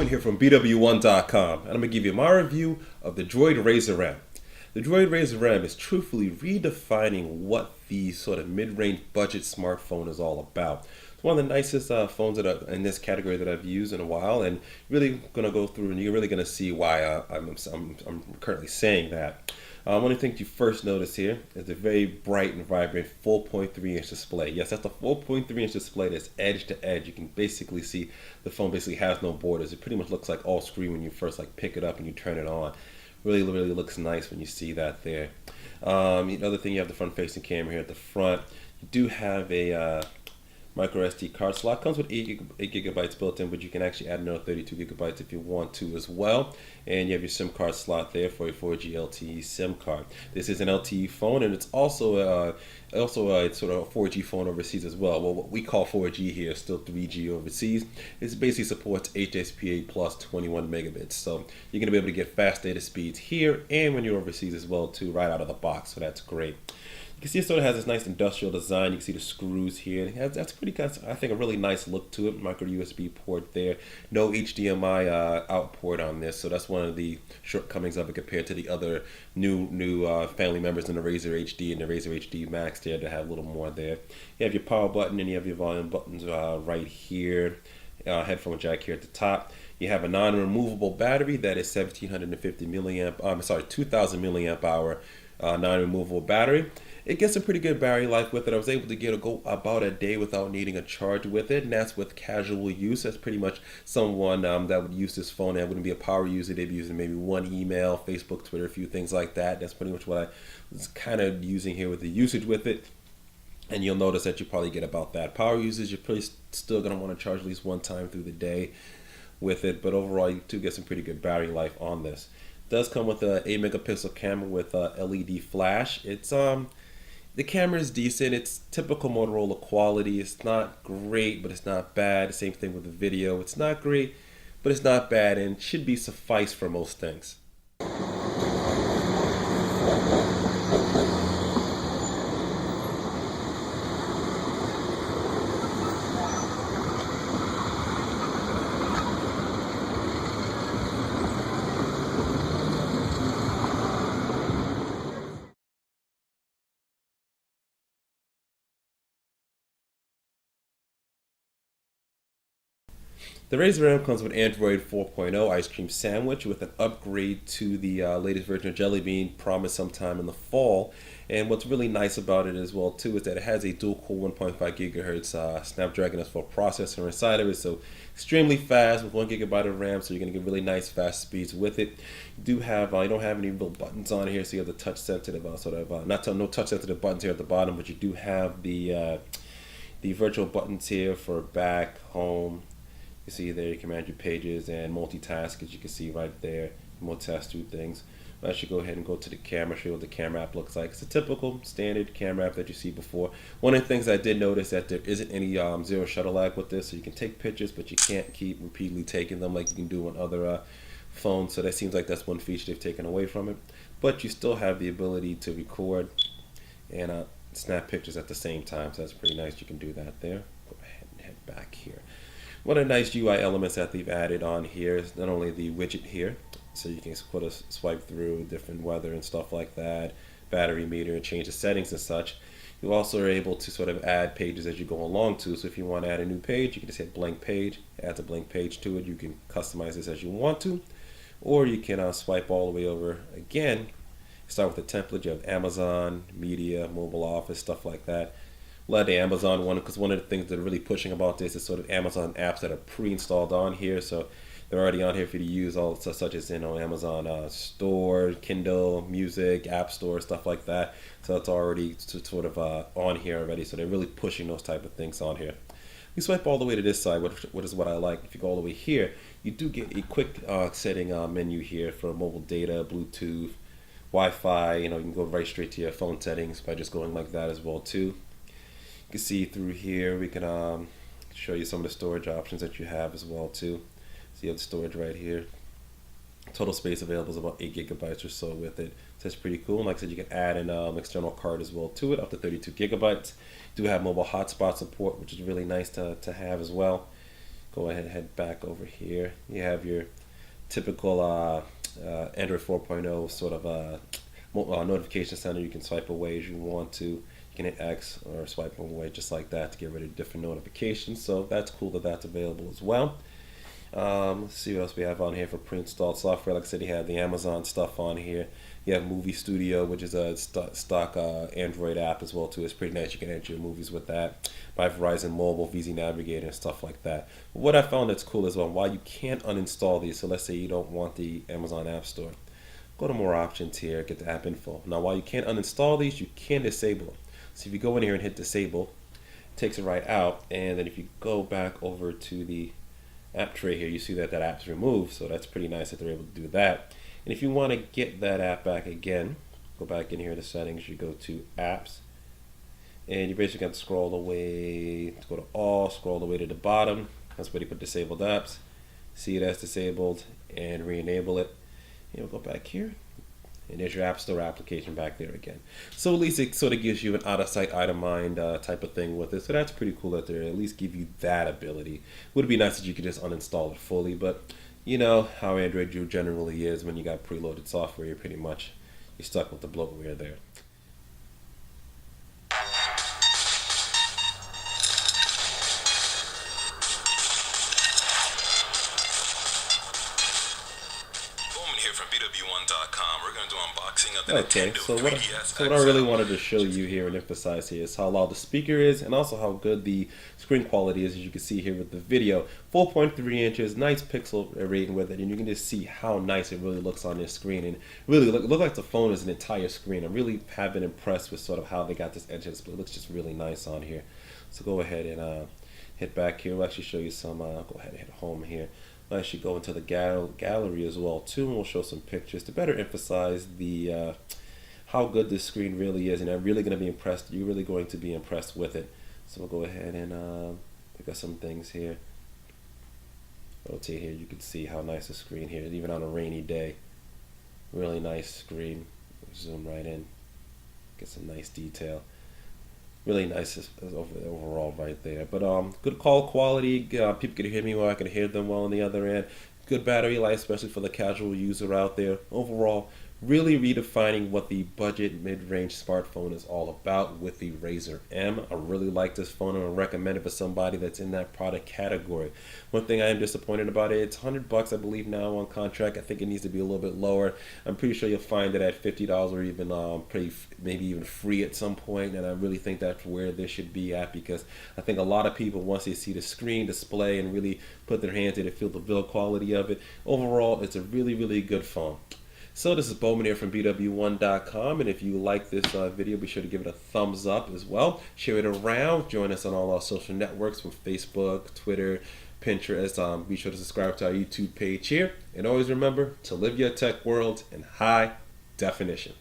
Coming here from BWOne.com, and I'm going to give you my review of the DROID RAZR M. The DROID RAZR M is truthfully redefining what the sort of mid-range budget smartphone is all about. It's one of the nicest phones that are in this category that I've used in a while, and really going to go through, and you're really going to see why I'm currently saying that. One of the things you first notice here is the very bright and vibrant 4.3-inch display. Yes, that's a 4.3-inch display that's edge to edge. You can basically see the phone basically has no borders. It pretty much looks like all screen when you first pick it up and you turn it on. Really looks nice when you see that there. The other thing, you have the front-facing camera here at the front. You do have a micro SD card slot. Comes with 8 gigabytes built in, but you can actually add another 32 gigabytes if you want to as well. And you have your SIM card slot there for a 4G LTE SIM card. This is an LTE phone, and it's also a sort of a 4G phone overseas as well. Well, what we call 4G here is still 3G overseas. It basically supports HSPA plus 21 megabits. So you're going to be able to get fast data speeds here and when you're overseas as well too, right out of the box. So that's great. You can see it sort of has this nice industrial design. You can see the screws here. That's pretty good. I think a really nice look to it. Micro USB port there. No HDMI out port on this, so that's one of the shortcomings of it compared to the other new family members in the RAZR HD and the RAZR HD MAXX there to have a little more there. You have your power button and you have your volume buttons right here. Headphone jack here at the top. You have a non-removable battery that is 1750 milliamp. 2000 milliamp hour non-removable battery. It gets a pretty good battery life with it. I was able to go about a day without needing a charge with it, and that's with casual use. That's pretty much someone that would use this phone that wouldn't be a power user. They'd be using maybe one email, Facebook, Twitter, a few things like that. That's pretty much what I was kind of using here with the usage with it. And you'll notice that you probably get about that. Power users, you're probably still going to want to charge at least one time through the day with it, but overall you do get some pretty good battery life on this. It does come with a 8 megapixel camera with LED flash. The camera is decent. It's typical Motorola quality. It's not great, but it's not bad. The same thing with the video. It's not great, but it's not bad, and should be suffice for most things. The RAZR M comes with Android 4.0 Ice Cream Sandwich with an upgrade to the latest version of Jelly Bean promised sometime in the fall. And what's really nice about it as well too is that it has a dual-core 1.5 gigahertz Snapdragon S4 processor inside of it, so extremely fast with 1 gigabyte of RAM, so you're going to get really nice fast speeds with it. You don't have any real buttons on here, so you have the touch sensitive no touch sensitive buttons here at the bottom, but you do have the virtual buttons here for back, home. You see there, you can manage your pages and multitask, as you can see right there. Multitask through things. I should go ahead and go to the camera, show you what the camera app looks like. It's a typical standard camera app that you see before. One of the things I did notice that there isn't any zero shutter lag with this, so you can take pictures, but you can't keep repeatedly taking them like you can do on other phones. So that seems like that's one feature they've taken away from it. But you still have the ability to record and snap pictures at the same time, so that's pretty nice. You can do that there. Go ahead and head back here. One of the nice UI elements that they've added on here is not only the widget here, so you can sort of swipe through different weather and stuff like that, battery meter, and change the settings and such. You also are able to sort of add pages as you go along too. So if you want to add a new page, you can just hit blank page, adds a blank page to it. You can customize this as you want to, or you can swipe all the way over again. Start with the template. You have Amazon, media, mobile office, stuff like that. Love the Amazon one because one of the things that are really pushing about this is sort of Amazon apps that are pre-installed on here, so they're already on here for you to use, all such as Amazon Store, Kindle, Music, App Store, stuff like that. So it's already sort of on here already. So they're really pushing those type of things on here. You swipe all the way to this side, what is what I like. If you go all the way here, you do get a quick setting menu here for mobile data, Bluetooth, Wi-Fi. You can go right straight to your phone settings by just going like that as well too. You can see through here, we can show you some of the storage options that you have as well too. So you have the storage right here. Total space available is about 8 gigabytes or so with it. So that's pretty cool. Like I said, you can add an external card as well to it, up to 32 gigabytes. Do have mobile hotspot support, which is really nice to have as well. Go ahead and head back over here. You have your typical Android 4.0 sort of notification center. You can swipe away as you want to. You can hit X or swipe away just like that to get rid of different notifications. So that's cool that that's available as well. Let's see what else we have on here for pre-installed software. Like I said, you have the Amazon stuff on here. You have Movie Studio, which is a stock Android app as well too. It's pretty nice. You can enter your movies with that. By Verizon Mobile, VZ Navigator, and stuff like that. But what I found that's cool as well, while you can't uninstall these, so let's say you don't want the Amazon App Store, go to more options here, get the app info. Now, while you can't uninstall these, you can disable them. So if you go in here and hit disable, it takes it right out. And then if you go back over to the app tray here, you see that that app's removed. So that's pretty nice that they're able to do that. And if you want to get that app back again, go back in here to settings, you go to apps. And you basically have to scroll away, to go to all, scroll all the way to the bottom. That's where you put disabled apps. See it as disabled and re-enable it. And we'll go back here. And there's your App Store application back there again. So at least it sort of gives you an out of sight, out of mind type of thing with it. So that's pretty cool that they at least give you that ability. Would be nice if you could just uninstall it fully, but you know how Android generally is. When you got preloaded software, you're stuck with the bloatware there. From BWOne.com. We're going to do unboxing of the Okay, Nintendo so 3DS what I really wanted to show you here and emphasize here is how loud the speaker is and also how good the screen quality is, as you can see here with the video. 4.3 inches, nice pixel rating with it, and you can just see how nice it really looks on this screen, and really look like the phone is an entire screen. I really have been impressed with sort of how they got this edge of display. It looks just really nice on here. So go ahead and hit back here. We'll actually show you some, go ahead and hit home here. We'll actually go into the gallery as well too, and we'll show some pictures to better emphasize the how good this screen really is, and I'm really going to be impressed. You're really going to be impressed with it. So we'll go ahead and pick up some things here. Rotate here, you can see how nice the screen here is, even on a rainy day. Really nice screen. Zoom right in, get some nice detail. Really nice overall right there. But good call quality. People can hear me well. I can hear them well on the other end. Good battery life, especially for the casual user out there. Overall, really redefining what the budget mid-range smartphone is all about with the Razr M. I really like this phone and I recommend it for somebody that's in that product category. One thing I am disappointed about it, it's $100 I believe now on contract. I think it needs to be a little bit lower. I'm pretty sure you'll find it at $50 or even maybe even free at some point, and I really think that's where this should be at, because I think a lot of people, once they see the screen display and really put their hands in it, feel the build quality of it. Overall, it's a really, really good phone. So this is BWOne here from BWOne.com, and if you like this video, be sure to give it a thumbs up as well. Share it around. Join us on all our social networks from Facebook, Twitter, Pinterest. Be sure to subscribe to our YouTube page here. And always remember to live your tech world in high definition.